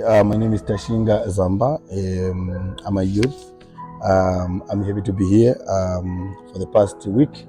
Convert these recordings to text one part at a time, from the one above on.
My name is Tashinga Zamba. I'm a youth. I'm happy to be here. For the past week,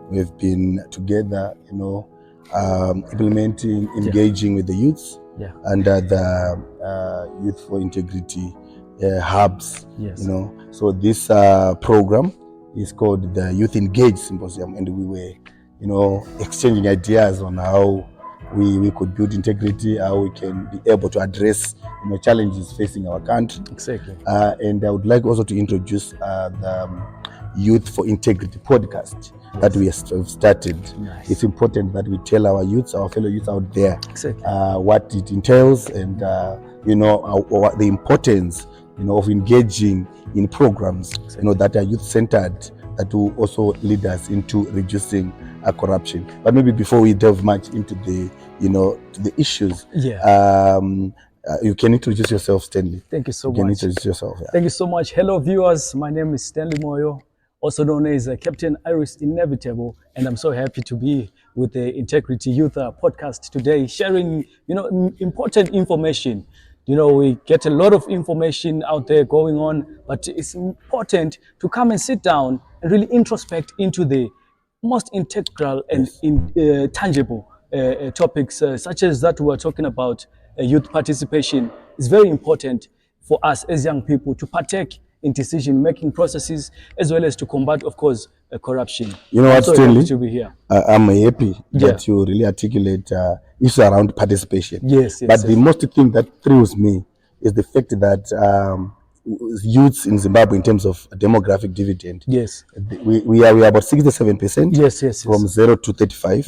we've been together, implementing, engaging with the youths under the Youth for Integrity hubs. So this program is called the Youth Engage Symposium, and we were, exchanging ideas on how we could build integrity, how we can be able to address challenges facing our country. Exactly. And I would like also to introduce the Youth for Integrity podcast that we have started. Nice. It's important that we tell our youths, our fellow youths out there, what it entails, and the importance of engaging in programs that are youth-centered, that will also lead us into reducing corruption. But maybe before we delve much into the to the issues, you can introduce yourself, Stanley. Thank you so much. You can introduce yourself. Thank you so much. Hello viewers, my name is Stanley Moyo, also known as Captain Iris Inevitable, and I'm so happy to be with the Integrity Youth podcast today, sharing important information. We get a lot of information out there going on, but it's important to come and sit down and really introspect into the most integral and tangible topics such as that we're talking about. Youth participation is very important for us as young people to partake in decision-making processes, as well as to combat, of course, corruption. You know what, Stanley? To be here. I'm happy that you really articulate issues around participation. Yes. But the most thing that thrills me is the fact that youths in Zimbabwe, in terms of demographic dividend, we are about 67%. From 0 to 35.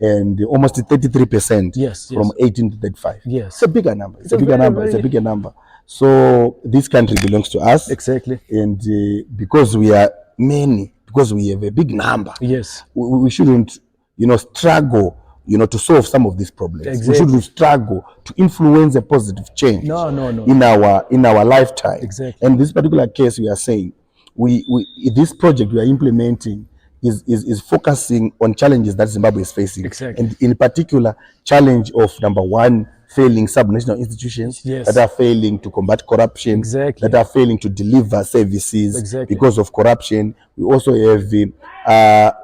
And almost 33% from 18 to 35. It's a bigger number. It's a bigger number. So this country belongs to us. Exactly. And because we are many, because we have a big number, we shouldn't, struggle, to solve some of these problems. Exactly. We shouldn't struggle to influence a positive change in our lifetime. Exactly. And this particular case, we are saying, this project we are implementing is focusing on challenges that Zimbabwe is facing. Exactly. And in particular, challenge of number one, failing subnational institutions that are failing to combat corruption, that are failing to deliver services because of corruption. We also have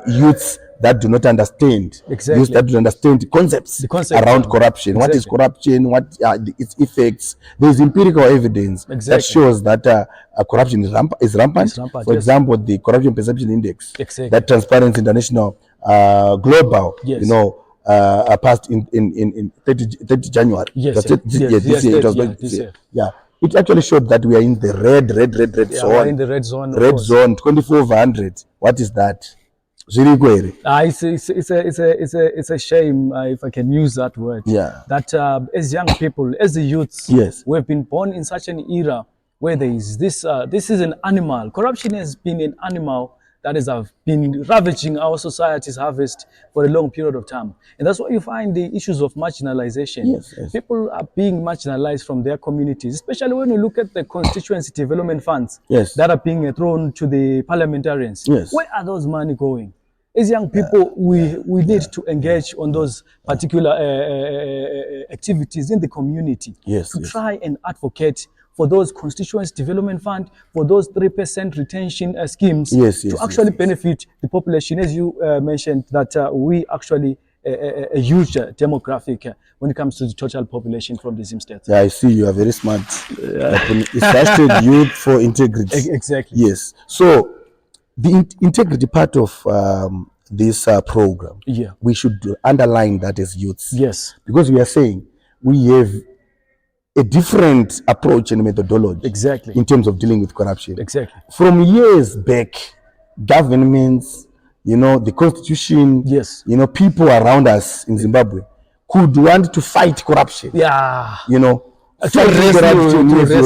youths that do not understand, youths that do not understand the concepts around corruption. What is corruption? What are its effects? There is empirical evidence that shows that corruption is rampant. For example, the Corruption Perception Index that Transparency International Global, passed in 30 January. This year. It actually showed that we are in the red zone. We're in the red zone. Red zone, 24/100. What is that? It's a shame, if I can use that word. That as young people, as the youths, we have been born in such an era where there is this. This is an animal. Corruption has been an animal that has been ravaging our society's harvest for a long period of time. And that's why you find the issues of marginalization. People are being marginalized from their communities, especially when you look at the constituency development funds that are being thrown to the parliamentarians. Where are those money going? As young people, we need to engage on those particular activities in the community to try and advocate for those constituency development fund, for those 3% retention schemes to actually benefit the population. As you mentioned, that we actually a huge demographic when it comes to the total population from the Zim state. I see you are very smart. It's hashtag Youth for Integrity. Exactly. Yes. So the integrity part of this program, we should underline that as youths. Because we are saying we have a different approach and methodology in terms of dealing with corruption. From years back, governments, the constitution, people around us in Zimbabwe could want to fight corruption. To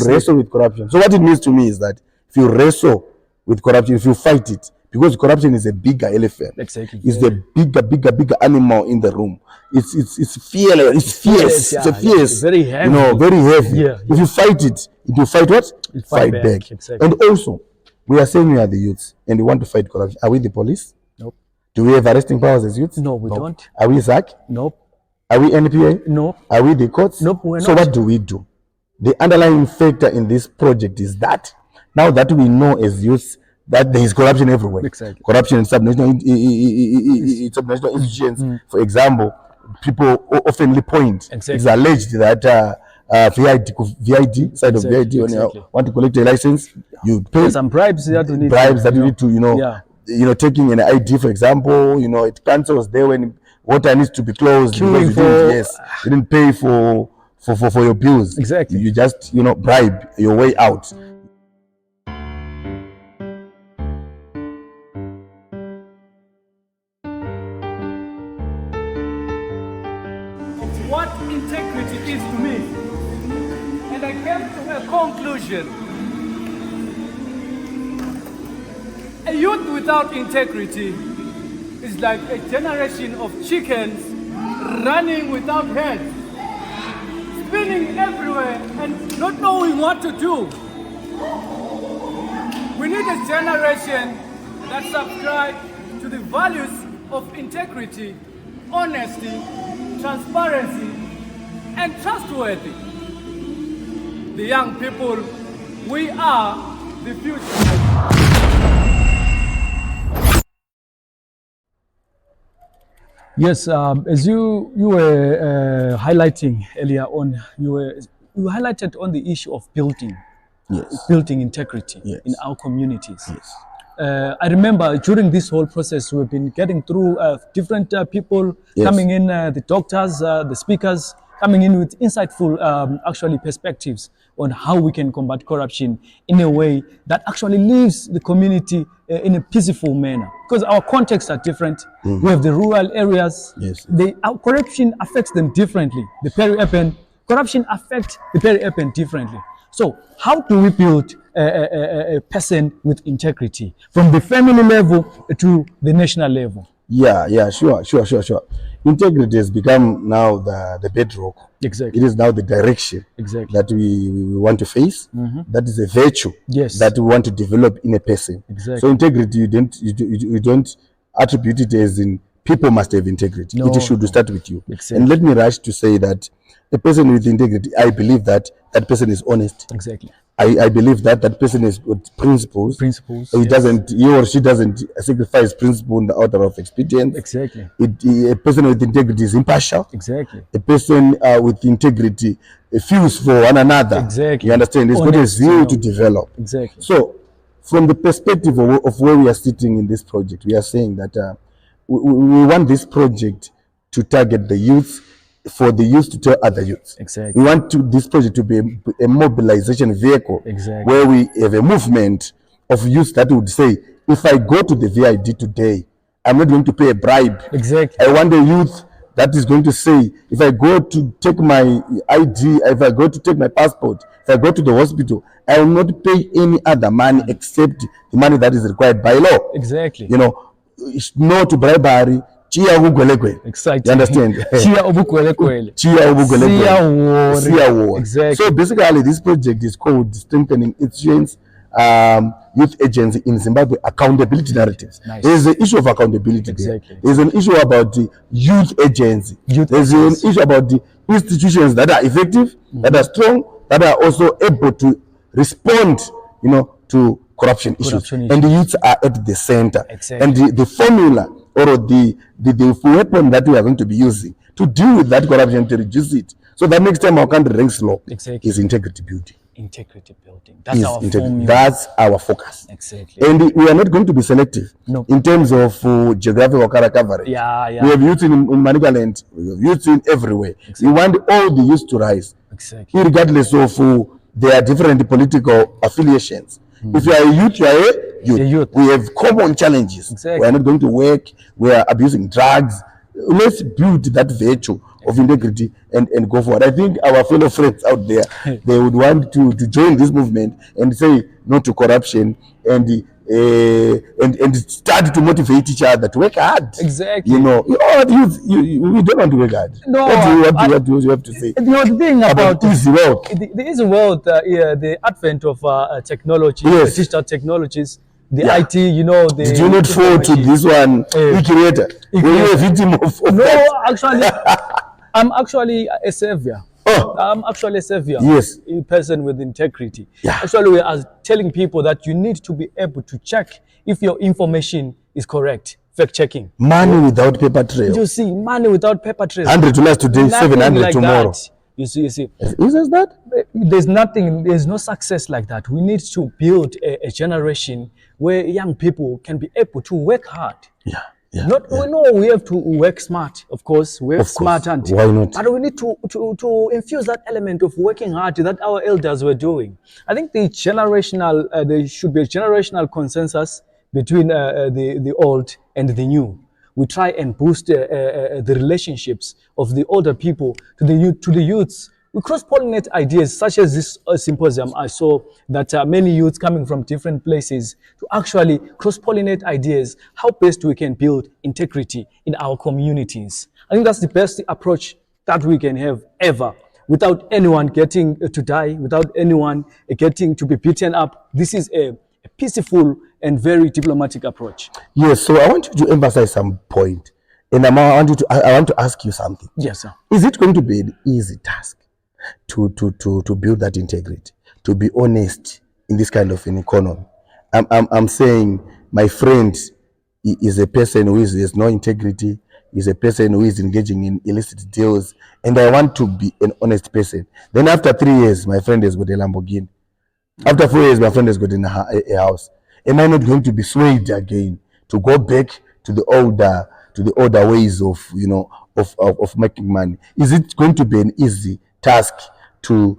wrestle with corruption. So what it means to me is that if you wrestle with corruption, if you fight it, because corruption is a bigger elephant. It's the bigger animal in the room. It's fearless. It's fierce. It's fierce. Very heavy. Very heavy. If you fight it, it will fight what? Fight back. And also, we are saying we are the youths and we want to fight corruption. Are we the police? Nope. Do we have arresting powers as youths? No, we don't. Are we ZAC? Nope. Are we NPA? Nope. Are we the courts? Nope, we're not. So what do we do? the underlying factor in this project is that now that we know as youth that there is corruption everywhere. Exactly. Corruption in subnational institutions. For example, people oftenly point. Exactly. It's alleged that VID side of VID, when you want to collect a license, you pay some bribes that you need to, taking an ID, for example, it cancels there when water needs to be closed because you didn't pay for your bills. Exactly. You just bribe your way out. What integrity is to me, and I came to a conclusion. A youth without integrity is like a generation of chickens running without heads, spinning everywhere and not knowing what to do. We need a generation that subscribes to the values of integrity, honesty, transparency, and trustworthy. The young people, we are the future. Yes, as you were highlighting earlier on, you highlighted on the issue of building integrity in our communities. Yes. I remember during this whole process, we've been getting through different people coming in, the doctors, the speakers, coming in with insightful actually perspectives on how we can combat corruption in a way that actually leaves the community in a peaceful manner. Because our contexts are different. We have the rural areas. Our corruption affects them differently. The peri-urban corruption affects the peri-urban differently. So how do we build a person with integrity from the family level to the national level? Yeah, sure. Integrity has become now the bedrock. Exactly. It is now the direction that we want to face. That is a virtue that we want to develop in a person. Exactly. So integrity, you don't attribute it as in people must have integrity. It should start with you. Exactly. And let me rush to say that a person with integrity, I believe that person is honest. Exactly. I believe that person has got principles. He or she doesn't sacrifice principle in the order of expedience. Exactly. A person with integrity is impartial. Exactly. A person with integrity feels for one another. Exactly. You understand? It's got a zeal to develop. Exactly. So, from the perspective of where we are sitting in this project, we are saying that we want this project to target the youth, for the youth to tell other youths. Exactly. We want this project to be a mobilization vehicle where we have a movement of youth that would say, if I go to the VID today, I'm not going to pay a bribe. Exactly. I want a youth that is going to say, if I go to take my ID, if I go to take my passport, if I go to the hospital, I will not pay any other money except the money that is required by law. Exactly. No to bribery. Exciting. You understand? Exactly. So basically, this project is called Strengthening Institutions, Youth Agency in Zimbabwe Accountability Narratives. Nice. There is an issue of accountability. Exactly. There is an issue about the youth agency. There is an issue about the institutions that are effective, that are strong, that are also able to respond, to corruption issues. And the youths are at the center. Exactly. And the formula or the weapon that we are going to be using to deal with that corruption, to reduce it, so that next time our country ranks low, is integrity building. Integrity building. That's our formula. That's our focus. Exactly. And we are not going to be selective in terms of geographical coverage. We have youth in Manicaland, we have youth in everywhere. We want all the youth to rise, regardless of their different political affiliations. If you are a youth, you are a youth. We have common challenges. We are not going to work. We are abusing drugs. Let's build that virtue of integrity and go forward. I think our fellow friends out there, they would want to join this movement and say no to corruption and start to motivate each other to work hard. Exactly. We don't want to work hard. No, what do you have to say? The thing about easy world. The easy world, the advent of technology, digital technologies, the IT, Did you not fall to this one, creator? Were you a victim of No, actually, I'm actually a savior. I'm actually a savior. Yes. A person with integrity. Yeah. Actually, we are telling people that you need to be able to check if your information is correct. Fact checking. Money without paper trail. You see, money without paper trail. $100 today, $700 like tomorrow. That. You see. Is that? There's no success like that. We need to build a generation where young people can be able to work hard. Yeah. We know we have to work smart, of course. Work smart, and why not? But we need to infuse that element of working hard that our elders were doing. I think there should be a generational consensus between the old and the new. We try and boost the relationships of the older people to the youths. We cross-pollinate ideas, such as this symposium. I saw that many youths coming from different places to actually cross-pollinate ideas, how best we can build integrity in our communities. I think that's the best approach that we can have ever, without anyone getting to die, without anyone getting to be beaten up. This is a peaceful and very diplomatic approach. Yes, so I want you to emphasize some point. And I want to ask you something. Yes, sir. Is it going to be an easy task to build that integrity, to be honest in this kind of an economy? I'm saying my friend is a person who has no integrity, is a person who is engaging in illicit deals, and I want to be an honest person. Then after 3 years, my friend has got a Lamborghini. After 4 years, my friend has got a house. Am I not going to be swayed again to go back to the older ways of making money? Is it going to be an easy task to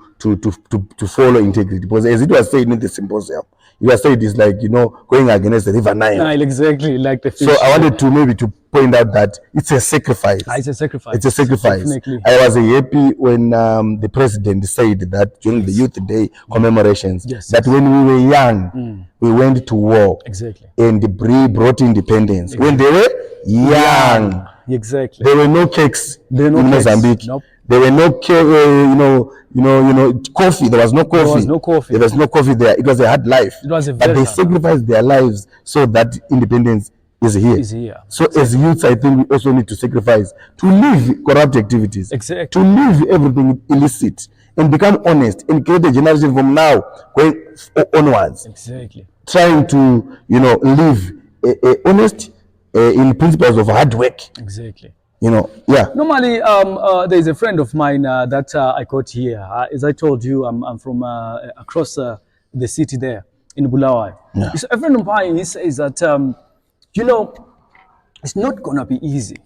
follow integrity? Because as it was said in the symposium, you were saying it's like, going against the river Nile. Exactly, like the fish. So I wanted to maybe to point out that it's a sacrifice. It's a sacrifice. It's a sacrifice. Definitely. I was happy when the president said that during the Youth Day commemorations, that when we were young, we went to war. Exactly. And brought independence. When they were young. Exactly. There were no cakes in Mozambique. Nope. There were no coffee. There was no coffee. There was no coffee. There was no coffee there. It was a hard life. It was but they sacrificed their lives so that independence is here. So as youths, I think we also need to sacrifice to leave corrupt activities. Exactly. To leave everything illicit and become honest and create a generation from now going onwards. Exactly. Trying to live honest in principles of hard work. Exactly. Normally, there is a friend of mine that I got here. As I told you, I'm from across the city there in Bulawayo. So a friend of mine, he says that, it's not going to be easy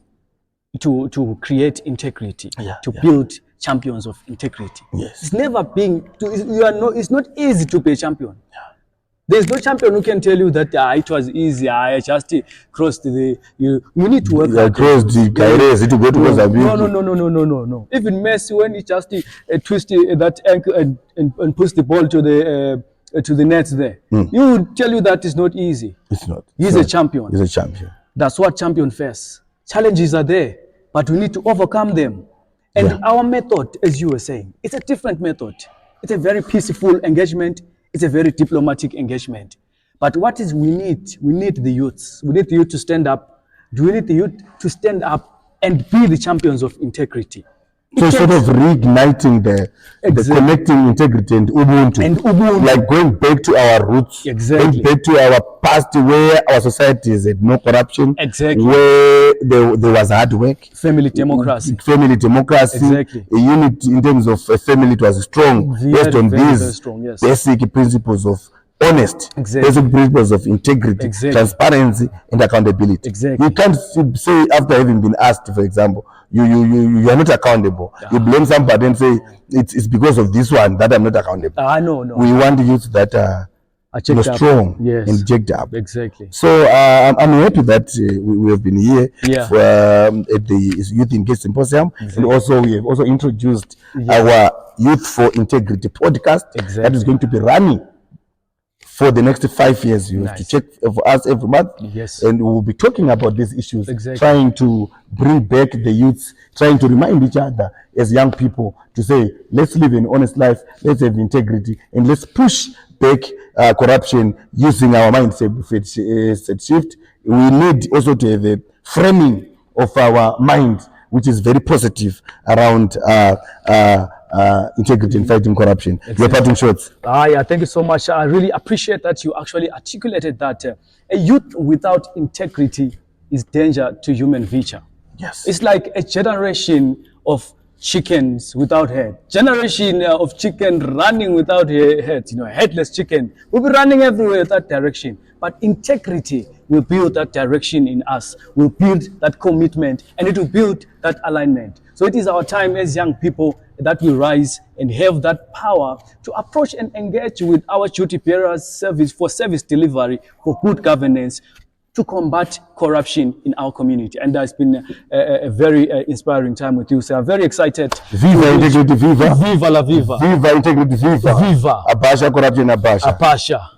to create integrity, to build champions of integrity. It's never been, it's not easy to be a champion. There's no champion who can tell you that it was easy. I just crossed you need to work hard. Crossed the Caires to go to Mozambique. No. Even Messi, when he just twist that ankle and push the ball to the nets there, he would tell you that it's not easy. It's not. He's a champion. He's a champion. That's what champion face. Challenges are there, but we need to overcome them. And our method, as you were saying, it's a different method. It's a very peaceful engagement. It's a very diplomatic engagement. But what is we need? We need the youths. We need the youth to stand up. We need the youth to stand up and be the champions of integrity. So sort of reigniting the connecting integrity and Ubuntu. Like going back to our roots. Exactly. Going back to our past where our societies had no corruption. Exactly. Where there was hard work. Family democracy. Exactly. A unit in terms of a family, it was strong. Based on these basic principles of basic principles of integrity, transparency, and accountability. You can't say after having been asked, for example, you are not accountable. You blame somebody and say it's because of this one that I'm not accountable. No. We want youth that are strong and jacked up. Exactly. So I'm happy that we have been here at the Youth Engage Symposium, and also we have also introduced our Youth for Integrity podcast that is going to be running for the next 5 years. You have to check for us every month. And we'll be talking about these issues, trying to bring back the youths, trying to remind each other as young people to say, let's live an honest life, let's have integrity, and let's push back corruption using our mindset shift. We need also to have a framing of our mind, which is very positive around integrity and fighting corruption. Your parting shots. Yeah, thank you so much. I really appreciate that you actually articulated that a youth without integrity is danger to human future. Yes. It's like a generation of chickens without head. Generation of chicken running without head, headless chicken. We'll be running everywhere that direction. But integrity will build that direction in us, will build that commitment, and it will build that alignment. So it is our time as young people that we rise and have that power to approach and engage with our duty bearers service delivery, for good governance, to combat corruption in our community. And it's been a very inspiring time with you. So I'm very excited. Viva integrity, viva. Viva la viva. Viva integrity, viva. Viva. Abasha corruption, abasha. Abasha.